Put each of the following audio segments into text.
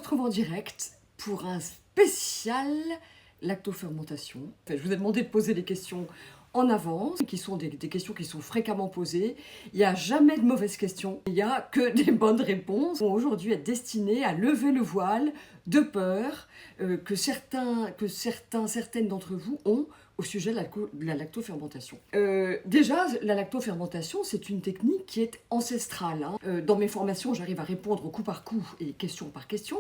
retrouve en direct pour un spécial lactofermentation. Je vous ai demandé de poser des questions en avance, qui sont des questions qui sont fréquemment posées. Il n'y a jamais de mauvaises questions, il n'y a que des bonnes réponses. Vont aujourd'hui être destinées à lever le voile de peur que certaines d'entre vous ont au sujet de la lactofermentation. Déjà, la lactofermentation, c'est une technique qui est ancestrale. Dans mes formations, j'arrive à répondre coup par coup et question par question.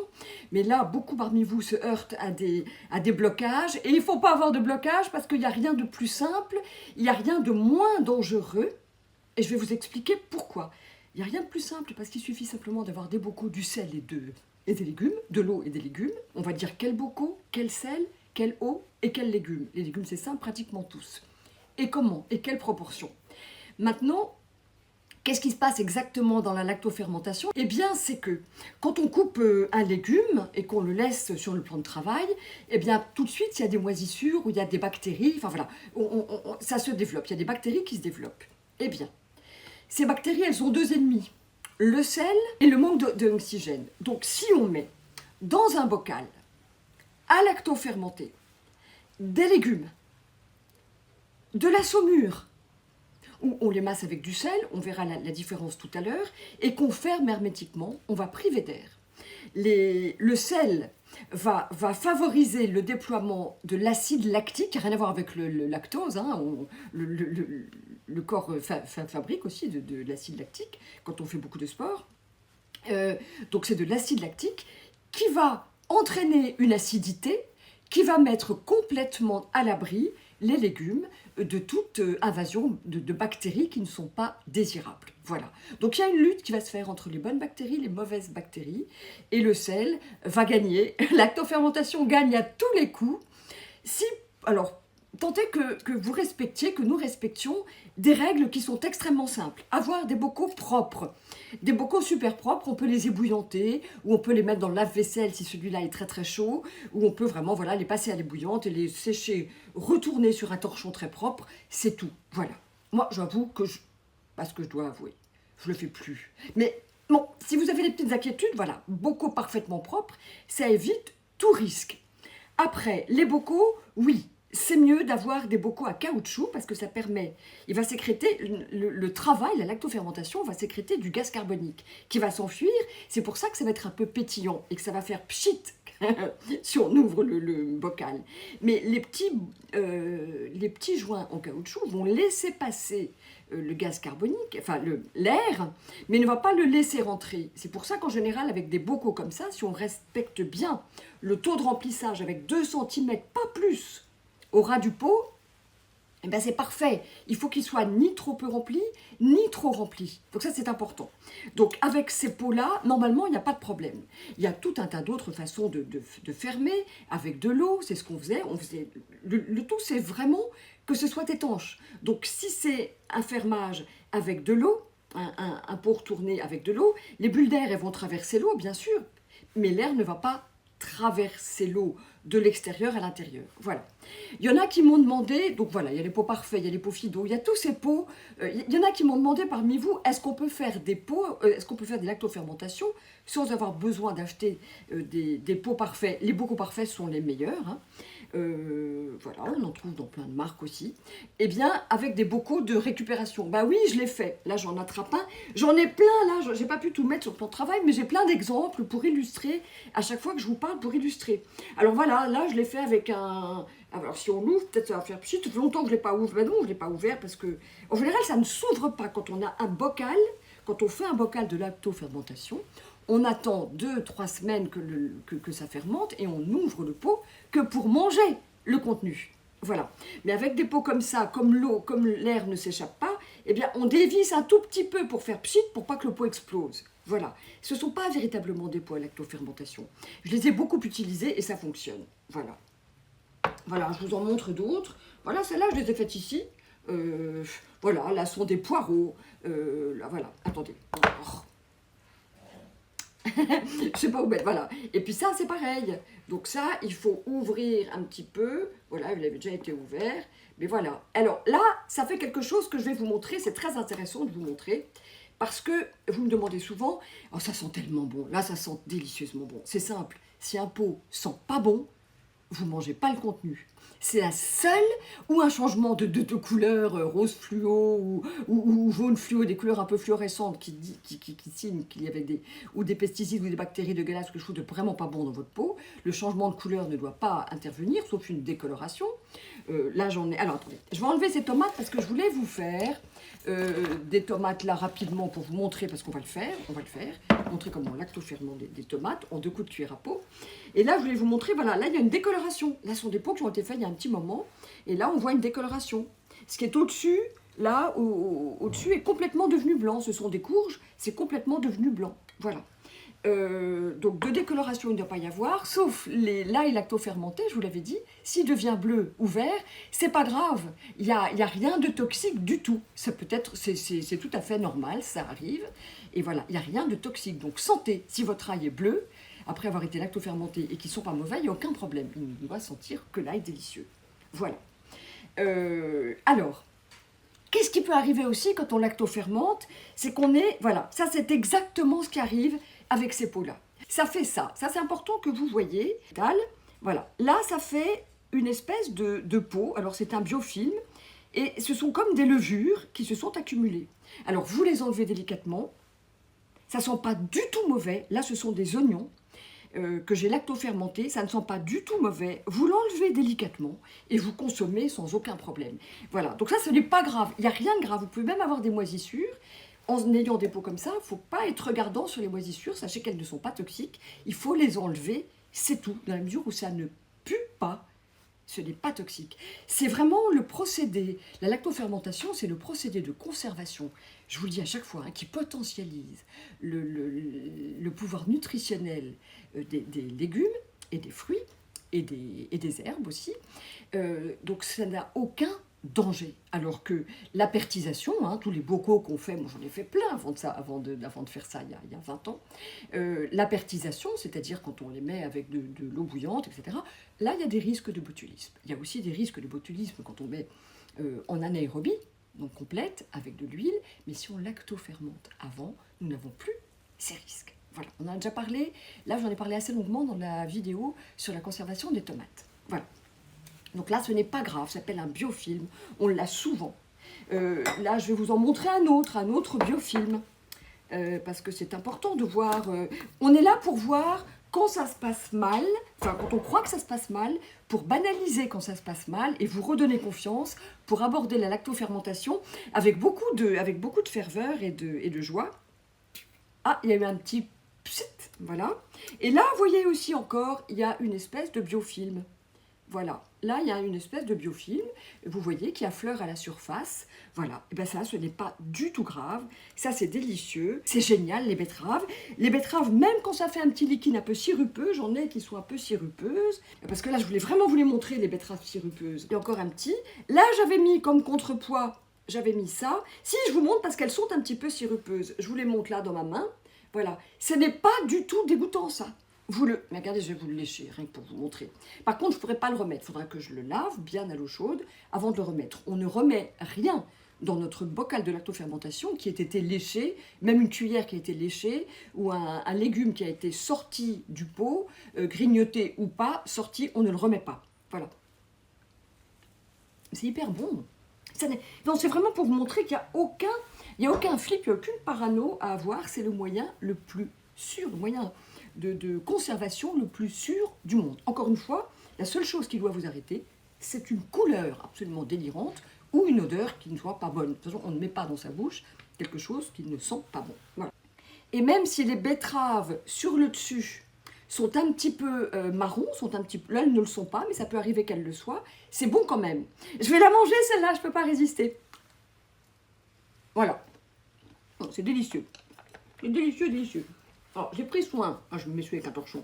Mais là, beaucoup parmi vous se heurtent à des blocages. Et il ne faut pas avoir de blocage parce qu'il n'y a rien de plus simple, il n'y a rien de moins dangereux. Et je vais vous expliquer pourquoi. Il n'y a rien de plus simple parce qu'il suffit simplement d'avoir des bocaux, du sel et des légumes, de l'eau et des légumes. On va dire quel bocaux, quel sel, quelle eau et quels légumes. Les légumes, c'est simple, pratiquement tous. Et comment et quelle proportion. Maintenant, qu'est-ce qui se passe exactement dans la lactofermentation? Eh bien, c'est que quand on coupe un légume et qu'on le laisse sur le plan de travail, eh bien, tout de suite, il y a des moisissures ou il y a des bactéries. Enfin voilà, ça se développe. Il y a des bactéries qui se développent. Eh bien, ces bactéries, elles ont deux ennemis. Le sel et le manque d'oxygène. Donc, si on met dans un bocal à lactofermenter des légumes, de la saumure, ou on les masse avec du sel, on verra la différence tout à l'heure, et qu'on ferme hermétiquement, on va priver d'air. Le sel va favoriser le déploiement de l'acide lactique, rien à voir avec le lactose, le corps fabrique aussi de l'acide lactique quand on fait beaucoup de sport. Donc c'est de l'acide lactique qui va entraîner une acidité qui va mettre complètement à l'abri les légumes de toute invasion de bactéries qui ne sont pas désirables. Voilà. Donc il y a une lutte qui va se faire entre les bonnes bactéries, les mauvaises bactéries, et le sel va gagner. Lactofermentation gagne à tous les coups. Alors, tentez que vous respectiez, que nous respections des règles qui sont extrêmement simples. Avoir des bocaux propres. Des bocaux super propres, on peut les ébouillanter, ou on peut les mettre dans le lave-vaisselle si celui-là est très très chaud, ou on peut vraiment les passer à l'ébouillante et les sécher, retourner sur un torchon très propre, c'est tout. Voilà. Moi, j'avoue que parce que je dois avouer, je le fais plus. Mais bon, si vous avez des petites inquiétudes, voilà, bocaux parfaitement propres, ça évite tout risque. Après, les bocaux, oui, c'est mieux d'avoir des bocaux à caoutchouc parce que ça permet, il va sécréter, le travail, la lactofermentation va sécréter du gaz carbonique qui va s'enfuir. C'est pour ça que ça va être un peu pétillant et que ça va faire pchit si on ouvre le bocal. Mais les petits joints en caoutchouc vont laisser passer le gaz carbonique, enfin l'air, mais ne va pas le laisser rentrer. C'est pour ça qu'en général, avec des bocaux comme ça, si on respecte bien le taux de remplissage avec 2 cm, pas plus, au ras du pot, eh ben c'est parfait. Il faut qu'il soit ni trop peu rempli, ni trop rempli. Donc ça, c'est important. Donc avec ces pots-là, normalement, il n'y a pas de problème. Il y a tout un tas d'autres façons de fermer, avec de l'eau, c'est ce qu'on faisait. Le tout, c'est vraiment que ce soit étanche. Donc si c'est un fermage avec de l'eau, un pot retourné avec de l'eau, les bulles d'air, elles vont traverser l'eau, bien sûr, mais l'air ne va pas traverser l'eau de l'extérieur à l'intérieur. Voilà. Il y en a qui m'ont demandé, donc voilà, il y a les pots parfaits, il y a les pots Fido, il y a tous ces pots. Il y en a qui m'ont demandé parmi vous, est-ce qu'on peut faire des pots, est-ce qu'on peut faire des lactofermentations sans avoir besoin d'acheter des pots parfaits? Les bocaux parfaits sont les meilleurs. Voilà, on en trouve dans plein de marques aussi. Eh bien, avec des bocaux de récupération. Bah oui, je l'ai fait. Là, j'en attrape un. J'en ai plein, là. J'ai pas pu tout mettre sur le plan de travail, mais j'ai plein d'exemples pour illustrer, à chaque fois que je vous parle, pour illustrer. Alors voilà, là, je l'ai fait avec un... Alors, si on l'ouvre, peut-être ça va faire pchit. Ça fait longtemps que je ne l'ai pas ouvert. Ben non, je ne l'ai pas ouvert parce que, en général, ça ne s'ouvre pas quand on a un bocal. Quand on fait un bocal de lactofermentation, on attend 2-3 semaines que ça fermente et on ouvre le pot que pour manger le contenu. Voilà. Mais avec des pots comme ça, comme l'eau, comme l'air ne s'échappe pas, eh bien, on dévisse un tout petit peu pour faire pchit, pour pas que le pot explose. Voilà. Ce ne sont pas véritablement des pots à lactofermentation. Je les ai beaucoup utilisés et ça fonctionne. Voilà. Voilà, je vous en montre d'autres. Voilà, celles-là, je les ai faites ici. Voilà, là sont des poireaux. Là, voilà, attendez. Oh. Je sais pas où mettre, voilà. Et puis ça, c'est pareil. Donc ça, il faut ouvrir un petit peu. Voilà, il avait déjà été ouvert. Mais voilà. Alors là, ça fait quelque chose que je vais vous montrer. C'est très intéressant de vous montrer. Parce que vous me demandez souvent, oh, ça sent tellement bon, là ça sent délicieusement bon. C'est simple, si un pot sent pas bon, vous ne mangez pas le contenu. C'est la seule, ou un changement de couleur, rose fluo ou jaune fluo, des couleurs un peu fluorescentes qui signent qu'il y avait des pesticides ou des bactéries dégueulasses, quelque chose de vraiment pas bon dans votre peau. Le changement de couleur ne doit pas intervenir, sauf une décoloration. Là j'en ai... Alors attendez, je vais enlever ces tomates parce que je voulais vous faire des tomates là rapidement pour vous montrer, parce qu'on va le faire, montrer comment on lactofermente des tomates en 2 coups de cuillère à peau. Et là je voulais vous montrer, voilà, là il y a une décoloration. Là ce sont des pots qui ont été faits il y a un petit moment, et là on voit une décoloration. Ce qui est au-dessus, là, au-dessus est complètement devenu blanc. Ce sont des courges, c'est complètement devenu blanc. Voilà. Donc de décoloration il ne doit pas y avoir, sauf l'ail lactofermenté, je vous l'avais dit, s'il devient bleu ou vert, c'est pas grave, il y a rien de toxique du tout, ça peut être, c'est tout à fait normal, ça arrive, et voilà, il n'y a rien de toxique, donc santé, si votre ail est bleu, après avoir été lactofermenté et qu'ils ne sont pas mauvais, il n'y a aucun problème, il ne doit sentir que l'ail délicieux. Voilà. Alors, qu'est-ce qui peut arriver aussi quand on lactofermente? C'est qu'on est, voilà, ça c'est exactement ce qui arrive avec ces pots-là. Ça fait ça c'est important que vous voyez. Voilà, là ça fait une espèce de pot, alors c'est un biofilm, et ce sont comme des levures qui se sont accumulées. Alors vous les enlevez délicatement, ça ne sent pas du tout mauvais, là ce sont des oignons, que j'ai lactofermenté, ça ne sent pas du tout mauvais, vous l'enlevez délicatement et vous consommez sans aucun problème. Voilà, donc ça ce n'est pas grave, il n'y a rien de grave, vous pouvez même avoir des moisissures, en ayant des pots comme ça, il ne faut pas être regardant sur les moisissures, sachez qu'elles ne sont pas toxiques, il faut les enlever, c'est tout, dans la mesure où ça ne pue pas, ce n'est pas toxique. C'est vraiment le procédé, la lactofermentation, c'est le procédé de conservation, je vous le dis à chaque fois, hein, qui potentialise le pouvoir nutritionnel des légumes et des fruits et des herbes aussi. Donc ça n'a aucun danger. Alors que l'apertisation, hein, tous les bocaux qu'on fait, moi j'en ai fait plein avant de faire ça il y a 20 ans, l'apertisation, c'est-à-dire quand on les met avec de l'eau bouillante, etc., là il y a des risques de botulisme. Il y a aussi des risques de botulisme quand on met en anaérobie, donc complète, avec de l'huile, mais si on lactofermente avant, nous n'avons plus ces risques. Voilà, on en a déjà parlé, là j'en ai parlé assez longuement dans la vidéo sur la conservation des tomates. Voilà. Donc là, ce n'est pas grave, ça s'appelle un biofilm, on l'a souvent. Là, je vais vous en montrer un autre biofilm, parce que c'est important de voir... on est là pour voir quand ça se passe mal, enfin quand on croit que ça se passe mal, pour banaliser quand ça se passe mal et vous redonner confiance, pour aborder la lactofermentation avec beaucoup de ferveur et de joie. Ah, il y a eu un petit psit, voilà. Et là, vous voyez aussi encore, il y a une espèce de biofilm. Voilà, là il y a une espèce de biofilm, vous voyez, qui affleure à la surface. Voilà, et bien ça, ce n'est pas du tout grave, ça c'est délicieux, c'est génial les betteraves. Les betteraves, même quand ça fait un petit liquide un peu sirupeux, j'en ai qui sont un peu sirupeuses, parce que là je voulais vraiment vous les montrer, les betteraves sirupeuses. Il y a encore un petit, là j'avais mis comme contrepoids, j'avais mis ça. Si, je vous montre parce qu'elles sont un petit peu sirupeuses, je vous les montre là dans ma main, voilà. Ce n'est pas du tout dégoûtant ça. Mais regardez, je vais vous le lécher, rien que pour vous montrer. Par contre, je ne pourrais pas le remettre. Il faudra que je le lave bien à l'eau chaude avant de le remettre. On ne remet rien dans notre bocal de lactofermentation qui ait été léché, même une cuillère qui a été léchée, ou un légume qui a été sorti du pot, grignoté ou pas, sorti, on ne le remet pas. Voilà. C'est hyper bon. Non, c'est vraiment pour vous montrer qu'il n'y a aucun flip, il n'y a aucune parano à avoir. C'est le moyen le plus sûr, le moyen de conservation le plus sûr du monde. Encore une fois, la seule chose qui doit vous arrêter, c'est une couleur absolument délirante ou une odeur qui ne soit pas bonne. De toute façon, on ne met pas dans sa bouche quelque chose qui ne sent pas bon. Voilà. Et même si les betteraves sur le dessus sont un petit peu marron, là elles ne le sont pas, mais ça peut arriver qu'elles le soient, c'est bon quand même. Je vais la manger celle-là, je ne peux pas résister. Voilà. C'est délicieux. C'est délicieux, délicieux. Alors, j'ai pris soin, je me mets avec un torchon,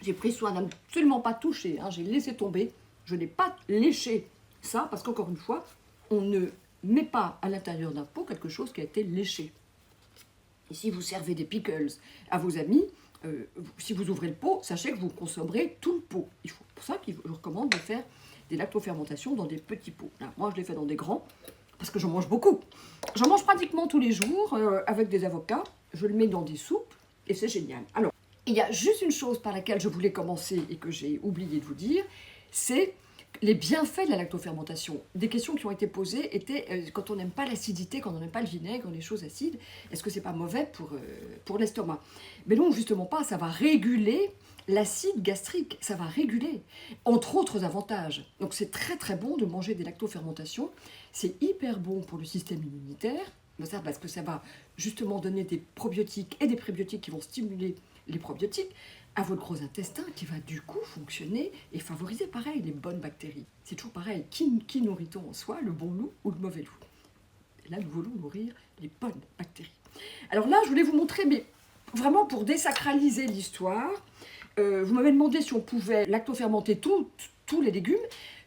j'ai pris soin d'absolument pas toucher, j'ai laissé tomber, je n'ai pas léché ça, parce qu'encore une fois, on ne met pas à l'intérieur d'un pot quelque chose qui a été léché. Et si vous servez des pickles à vos amis, si vous ouvrez le pot, sachez que vous consommerez tout le pot. C'est pour ça que je vous recommande de faire des lactofermentations dans des petits pots. Là, moi, je les fais dans des grands, parce que j'en mange beaucoup. J'en mange pratiquement tous les jours avec des avocats. Je le mets dans des soupes et c'est génial. Alors, il y a juste une chose par laquelle je voulais commencer et que j'ai oublié de vous dire, c'est les bienfaits de la lactofermentation. Des questions qui ont été posées étaient quand on n'aime pas l'acidité, quand on n'aime pas le vinaigre, les choses acides, est-ce que c'est pas mauvais pour l'estomac? Mais non, justement pas, ça va réguler l'acide gastrique, ça va réguler, entre autres avantages. Donc c'est très très bon de manger des lactofermentations, c'est hyper bon pour le système immunitaire, parce que ça va justement donner des probiotiques et des prébiotiques qui vont stimuler les probiotiques à votre gros intestin qui va du coup fonctionner et favoriser pareil les bonnes bactéries. C'est toujours pareil, qui nourrit-on en soi, le bon loup ou le mauvais loup? Et là nous voulons nourrir les bonnes bactéries. Alors là je voulais vous montrer, mais vraiment pour désacraliser l'histoire, vous m'avez demandé si on pouvait lactofermenter tous les légumes.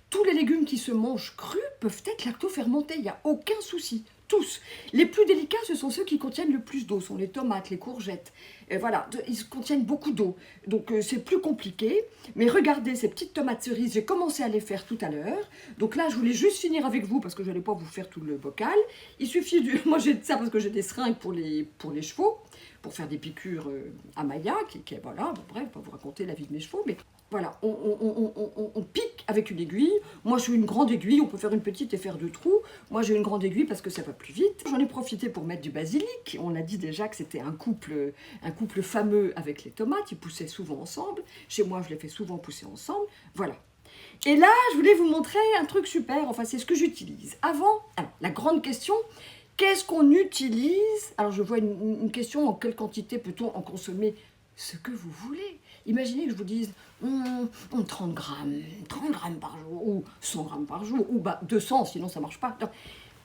Tous les légumes qui se mangent crus peuvent être lactofermentés, il n'y a aucun souci. Tous. Les plus délicats, ce sont ceux qui contiennent le plus d'eau, sont les tomates, les courgettes. Voilà, ils contiennent beaucoup d'eau. Donc c'est plus compliqué. Mais regardez ces petites tomates cerises, j'ai commencé à les faire tout à l'heure. Donc là, je voulais juste finir avec vous parce que je n'allais pas vous faire tout le bocal. Il suffit du... Moi j'ai ça parce que j'ai des seringues pour les chevaux, pour faire des piqûres à Maya, voilà, bon, bref, je ne vais pas vous raconter la vie de mes chevaux, mais voilà, on pique avec une aiguille. Moi, je suis une grande aiguille, on peut faire une petite et faire 2 trous. Moi, j'ai une grande aiguille parce que ça va plus vite. J'en ai profité pour mettre du basilic. On a dit déjà que c'était un couple fameux avec les tomates. Ils poussaient souvent ensemble. Chez moi, je les fais souvent pousser ensemble. Voilà. Et là, je voulais vous montrer un truc super. Enfin, c'est ce que j'utilise. Avant, alors, la grande question... Qu'est-ce qu'on utilise? Alors je vois une question, en quelle quantité peut-on en consommer? Ce que vous voulez. Imaginez que je vous dise 30 grammes par jour, ou 100 grammes par jour, ou 200, sinon ça ne marche pas. Donc,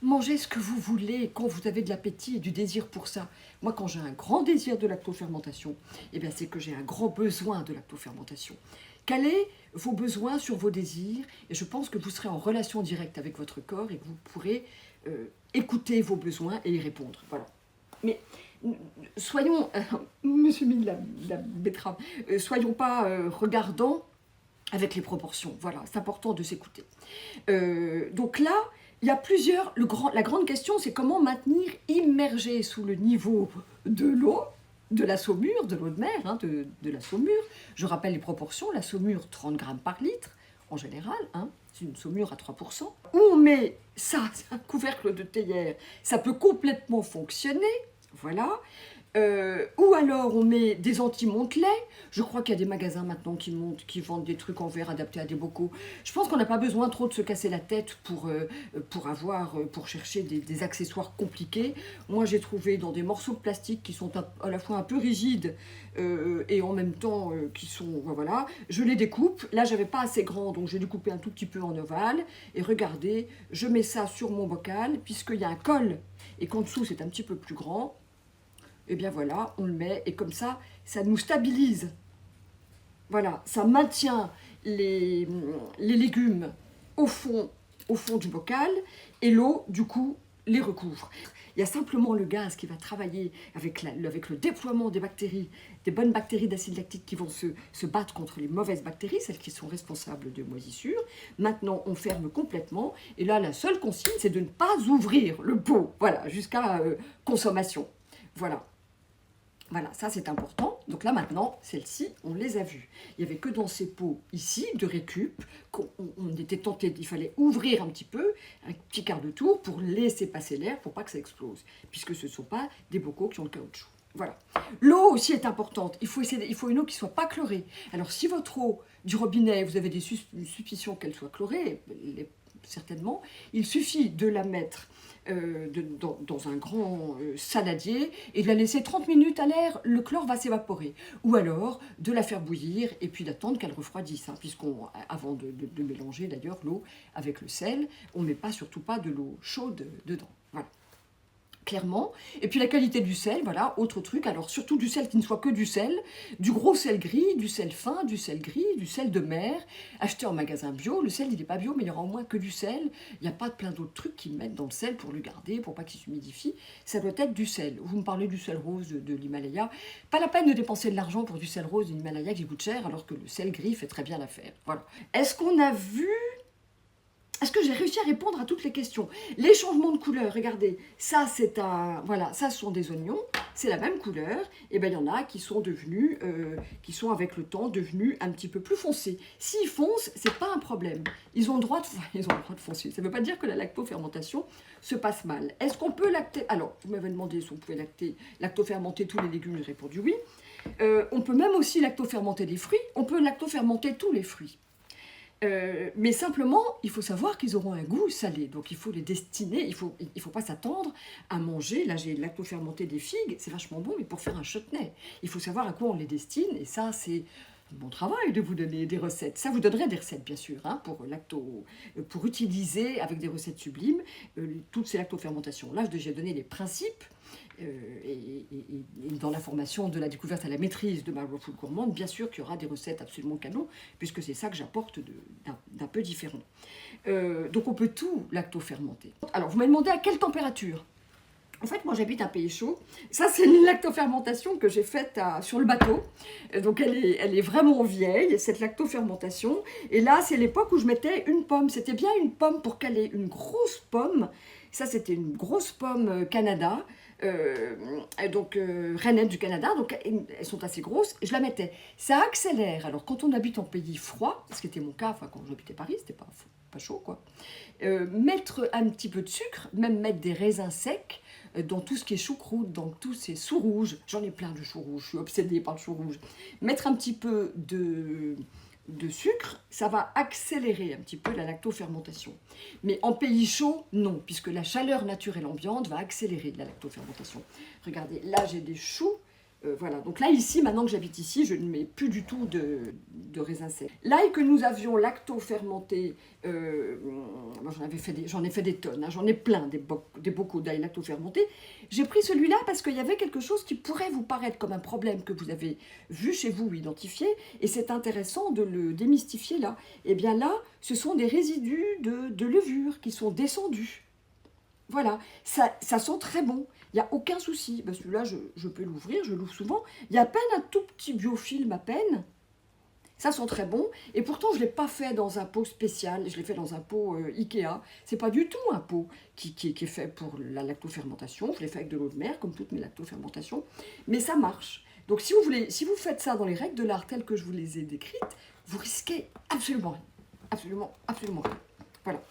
mangez ce que vous voulez quand vous avez de l'appétit et du désir pour ça. Moi, quand j'ai un grand désir de lactofermentation, eh bien, c'est que j'ai un grand besoin de lactofermentation. Calez vos besoins sur vos désirs et je pense que vous serez en relation directe avec votre corps et que vous pourrez écouter vos besoins et y répondre. Voilà. Mais soyons, je me suis mis de la betterave, soyons pas regardants avec les proportions. Voilà, c'est important de s'écouter. Donc là, il y a plusieurs... la grande question, c'est comment maintenir immergé sous le niveau de l'eau, de la saumure, de l'eau de mer, hein, de la saumure. Je rappelle les proportions, la saumure 30 grammes par litre, en général, hein, c'est une saumure à 3%. Où on met ça, c'est un couvercle de théière, ça peut complètement fonctionner, voilà. Ou alors on met des anti-monte-lait. Je crois qu'il y a des magasins maintenant qui vendent des trucs en verre adaptés à des bocaux. Je pense qu'on n'a pas besoin trop de se casser la tête pour chercher des accessoires compliqués. Moi j'ai trouvé dans des morceaux de plastique qui sont à la fois un peu rigides et en même temps qui sont... Voilà. Je les découpe. Là j'avais pas assez grand donc j'ai découpé un tout petit peu en ovale. Et regardez, je mets ça sur mon bocal puisqu'il y a un col et qu'en dessous c'est un petit peu plus grand. Et bien voilà, on le met et comme ça, ça nous stabilise. Voilà, ça maintient les légumes au fond du bocal et l'eau, du coup, les recouvre. Il y a simplement le gaz qui va travailler avec le déploiement des bactéries, des bonnes bactéries d'acide lactique qui vont se battre contre les mauvaises bactéries, celles qui sont responsables de moisissures. Maintenant, on ferme complètement et là, la seule consigne, c'est de ne pas ouvrir le pot, voilà, jusqu'à consommation. Voilà. Voilà, ça c'est important. Donc là maintenant, celles-ci, on les a vues. Il n'y avait que dans ces pots ici, de récup, qu'on était tenté, il fallait ouvrir un petit peu, un petit quart de tour pour laisser passer l'air, pour pas que ça explose, puisque ce ne sont pas des bocaux qui ont le caoutchouc. Voilà. L'eau aussi est importante. Il faut une eau qui ne soit pas chlorée. Alors si votre eau du robinet, vous avez des suspicions qu'elle soit chlorée, certainement, il suffit de la mettre dans un grand saladier et de la laisser 30 minutes à l'air, le chlore va s'évaporer. Ou alors de la faire bouillir et puis d'attendre qu'elle refroidisse, hein, avant de mélanger d'ailleurs l'eau avec le sel, on ne met surtout pas de l'eau chaude dedans. Voilà. Clairement. Et puis la qualité du sel, voilà, autre truc. Alors surtout du sel qui ne soit que du sel, du gros sel gris, du sel fin, du sel gris, du sel de mer, acheté en magasin bio. Le sel, il n'est pas bio, mais il y aura au moins que du sel. Il n'y a pas plein d'autres trucs qu'ils mettent dans le sel pour le garder, pour pas qu'il s'humidifie. Ça doit être du sel. Vous me parlez du sel rose de l'Himalaya. Pas la peine de dépenser de l'argent pour du sel rose de l'Himalaya qui coûte cher, alors que le sel gris fait très bien l'affaire. Voilà. Est-ce qu'on a vu Est-ce que j'ai réussi à répondre à toutes les questions? Les changements de couleur, regardez, ça c'est un, voilà, ça ce sont des oignons, c'est la même couleur, et bien il y en a qui sont devenus, qui sont avec le temps devenus un petit peu plus foncés. S'ils foncent, c'est pas un problème, ils ont le droit de, ils ont le droit de foncer. Ça ne veut pas dire que la lactofermentation se passe mal. Est-ce qu'on peut lacter? Alors, vous m'avez demandé si on pouvait lactofermenter tous les légumes, j'ai répondu oui. On peut même aussi lactofermenter des fruits, on peut lactofermenter tous les fruits. Mais simplement, il faut savoir qu'ils auront un goût salé, donc il faut les destiner, il faut pas s'attendre à manger, là j'ai lactofermenté des figues, c'est vachement bon, mais pour faire un chutney, il faut savoir à quoi on les destine, et ça c'est mon travail de vous donner des recettes. Ça vous donnerait des recettes bien sûr, hein, pour utiliser avec des recettes sublimes toutes ces lactofermentations. Là j'ai donné les principes, et dans la formation de la découverte à la maîtrise de ma Raw Food gourmande, bien sûr qu'il y aura des recettes absolument canon, puisque c'est ça que j'apporte d'un peu différent. Donc on peut tout lactofermenter. Alors vous m'avez demandé à quelle température? En fait, moi j'habite un pays chaud. Ça, c'est une lactofermentation que j'ai faite sur le bateau. Donc elle est vraiment vieille, cette lactofermentation. Et là, c'est l'époque où je mettais une pomme. C'était bien une pomme pour caler, une grosse pomme. Ça, c'était une grosse pomme Canada. Rainettes du Canada, donc elles sont assez grosses, je la mettais. Ça accélère, alors quand on habite en pays froid, ce qui était mon cas, enfin quand j'habitais Paris, c'était pas chaud quoi, mettre un petit peu de sucre, même mettre des raisins secs, dans tout ce qui est choucroute, dans tous ces choux rouges, j'en ai plein de choux rouges, je suis obsédée par le chou rouge, mettre un petit peu de sucre, ça va accélérer un petit peu la lactofermentation. Mais en pays chaud, non, puisque la chaleur naturelle ambiante va accélérer la lactofermentation. Regardez, là j'ai des choux, voilà. Donc là, ici, maintenant que j'habite ici, je ne mets plus du tout de raisins secs. L'ail que nous avions lactofermenté, j'en ai fait des tonnes, hein, j'en ai plein, des bocaux d'ail lactofermenté. J'ai pris celui-là parce qu'il y avait quelque chose qui pourrait vous paraître comme un problème que vous avez vu chez vous, identifié, et c'est intéressant de le démystifier là. Et bien là, ce sont des résidus de levure qui sont descendus. Voilà, ça sent très bon, il n'y a aucun souci. Ben celui-là, je peux l'ouvrir, je l'ouvre souvent. Il y a à peine un tout petit biofilm, à peine. Ça sent très bon. Et pourtant, je ne l'ai pas fait dans un pot spécial, je l'ai fait dans un pot Ikea. C'est pas du tout un pot qui est fait pour la lactofermentation. Je l'ai fait avec de l'eau de mer, comme toutes mes lactofermentations. Mais ça marche. Donc si vous faites ça dans les règles de l'art telles que je vous les ai décrites, vous risquez absolument rien. Absolument, absolument rien. Voilà.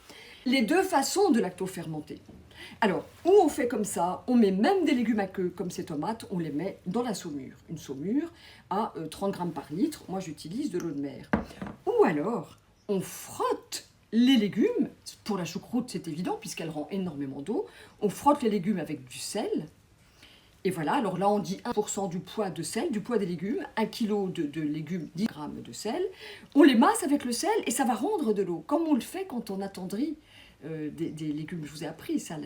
Les deux façons de lactofermenter. Alors, où on fait comme ça, on met même des légumes à queue, comme ces tomates, on les met dans la saumure. Une saumure à 30 grammes par litre, moi j'utilise de l'eau de mer. Ou alors, on frotte les légumes, pour la choucroute c'est évident, puisqu'elle rend énormément d'eau, on frotte les légumes avec du sel, et voilà, alors là on dit 1% du poids de sel, du poids des légumes, 1 kg de légumes, 10 grammes de sel, on les masse avec le sel et ça va rendre de l'eau, comme on le fait quand on attendrit des légumes. Je vous ai appris ça,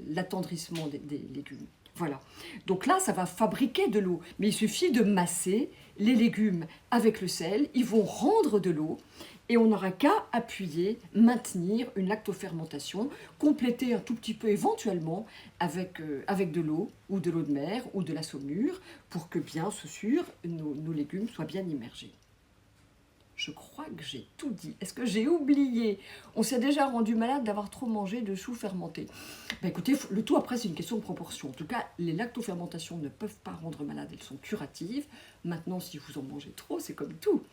l'attendrissement des légumes. Voilà. Donc là, ça va fabriquer de l'eau. Mais il suffit de masser les légumes avec le sel. Ils vont rendre de l'eau. Et on n'aura qu'à appuyer, maintenir une lactofermentation, compléter un tout petit peu éventuellement avec de l'eau ou de l'eau de mer ou de la saumure pour que bien sûr nos légumes soient bien immergés. Je crois que j'ai tout dit. Est-ce que j'ai oublié? On s'est déjà rendu malade d'avoir trop mangé de choux fermentés. Ben écoutez, le tout après c'est une question de proportion. En tout cas, les lactofermentations ne peuvent pas rendre malade, elles sont curatives. Maintenant, si vous en mangez trop, c'est comme tout.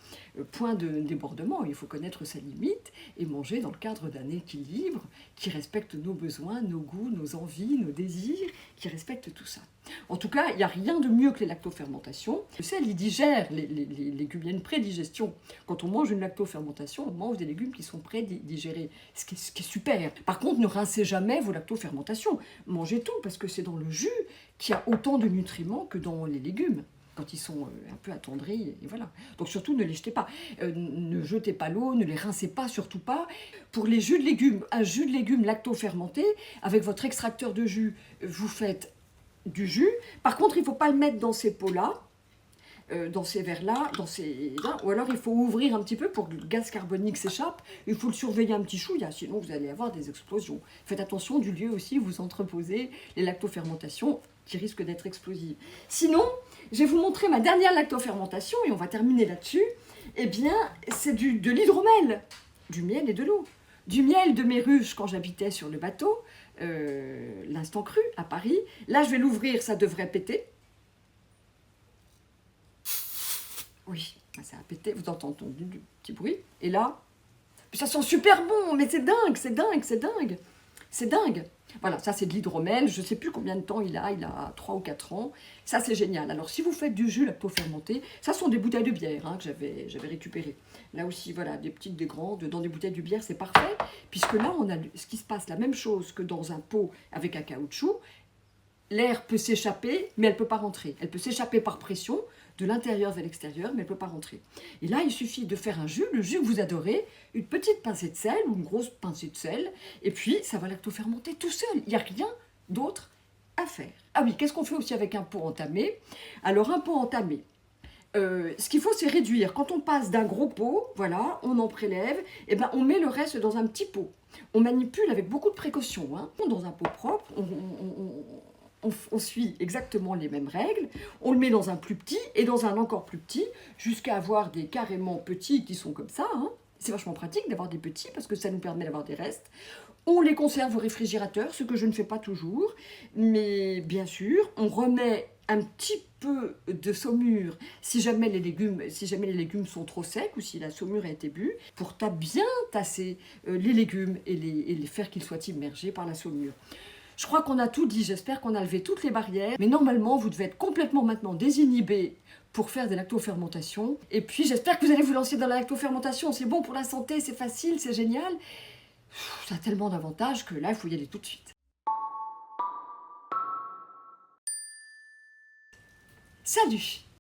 Point de débordement, il faut connaître sa limite et manger dans le cadre d'un équilibre qui respecte nos besoins, nos goûts, nos envies, nos désirs, qui respecte tout ça. En tout cas, il n'y a rien de mieux que les lactofermentations. Le sel, il digère les légumes, il y a une prédigestion. Quand on mange une lactofermentation, on mange des légumes qui sont prédigérés, ce qui est super. Par contre, ne rincez jamais vos lactofermentations. Mangez tout, parce que c'est dans le jus qu'il y a autant de nutriments que dans les légumes, quand ils sont un peu attendris, et voilà. Donc surtout, ne les jetez pas. Ne jetez pas l'eau, ne les rincez pas, surtout pas. Pour les jus de légumes, un jus de légumes lactofermenté, avec votre extracteur de jus, vous faites du jus. Par contre, il ne faut pas le mettre dans ces pots-là, dans ces verres-là, ou alors il faut ouvrir un petit peu pour que le gaz carbonique s'échappe. Il faut le surveiller un petit chouïa, sinon vous allez avoir des explosions. Faites attention du lieu aussi où vous entreposez les lactofermentations qui risquent d'être explosives. Sinon, je vais vous montrer ma dernière lactofermentation et on va terminer là-dessus. Eh bien, c'est de l'hydromel, du miel et de l'eau. du miel de mes ruches quand j'habitais sur le bateau, l'Instant Cru à Paris. Là, je vais l'ouvrir, ça devrait péter. Oui, ça a pété, vous entendez du petit bruit. Et là, ça sent super bon, mais c'est dingue, c'est dingue, c'est dingue. C'est dingue. Voilà, ça c'est de l'hydromel, je ne sais plus combien de temps il a 3 ou 4 ans. Ça c'est génial. Alors si vous faites du jus lacto-fermenté, ça sont des bouteilles de bière que j'avais récupérées. Là aussi, voilà, des petites, des grandes, dans des bouteilles de bière, c'est parfait. Puisque là, on a ce qui se passe, la même chose que dans un pot avec un caoutchouc. L'air peut s'échapper, mais elle ne peut pas rentrer. Elle peut s'échapper par pression, de l'intérieur vers l'extérieur, mais elle ne peut pas rentrer. Et là, il suffit de faire un jus, le jus que vous adorez, une petite pincée de sel ou une grosse pincée de sel, et puis ça va lacto-fermenter tout seul. Il n'y a rien d'autre à faire. Ah oui, qu'est-ce qu'on fait aussi avec un pot entamé? Alors, un pot entamé, ce qu'il faut, c'est réduire. Quand on passe d'un gros pot, voilà, on en prélève, et ben on met le reste dans un petit pot. On manipule avec beaucoup de précaution. Hein. Dans un pot propre, on suit exactement les mêmes règles, on le met dans un plus petit et dans un encore plus petit, jusqu'à avoir des carrément petits qui sont comme ça. Hein. C'est vachement pratique d'avoir des petits parce que ça nous permet d'avoir des restes. On les conserve au réfrigérateur, ce que je ne fais pas toujours, mais bien sûr, on remet un petit peu de saumure si jamais les légumes sont trop secs ou si la saumure a été bue, pour bien tasser les légumes et les faire qu'ils soient immergés par la saumure. Je crois qu'on a tout dit, j'espère qu'on a levé toutes les barrières, mais normalement, vous devez être complètement maintenant désinhibé pour faire des lactofermentations. Et puis, j'espère que vous allez vous lancer dans la lactofermentation. C'est bon pour la santé, c'est facile, c'est génial. Ça a tellement d'avantages que là, il faut y aller tout de suite. Salut!